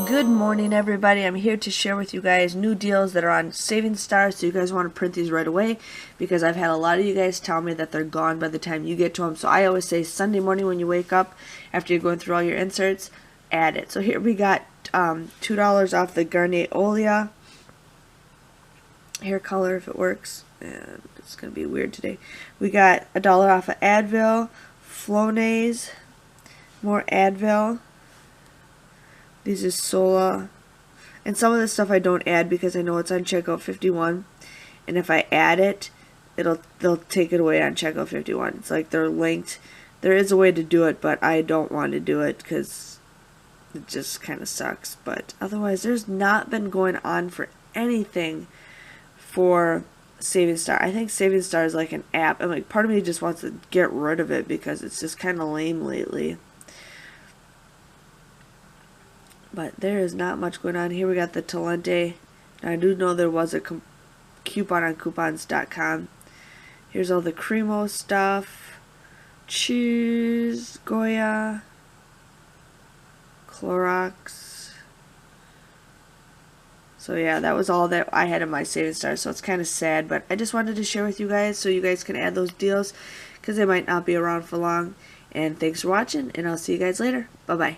Good morning, everybody. I'm here to share with you guys new deals that are on Savings Star, so you guys want to print these right away because I've had a lot of you guys tell me that they're gone by the time you get to them. So I always say Sunday morning when you wake up, after you're going through all your inserts, add it. So here we got $2 off the Garnier Olia hair color, if it works. And it's going to be weird today. We got $1 off of Advil, Flonase, more Advil. These is Sola. And some of this stuff I don't add because I know it's on checkout 51. And if I add it, they'll take it away on checkout 51. It's like they're linked. There is a way to do it, but I don't want to do it because it just kind of sucks. But otherwise, there's not been going on for anything for Savings Star. I think Savings Star is like an app. And like part of me just wants to get rid of it because it's just kind of lame lately. But there is not much going on. Here we got the Talente. Now I do know there was a coupon on coupons.com. Here's all the Cremo stuff. Cheese, Goya, Clorox. So yeah, that was all that I had in my Savings Star. So it's kind of sad. But I just wanted to share with you guys so you guys can add those deals because they might not be around for long. And thanks for watching. And I'll see you guys later. Bye-bye.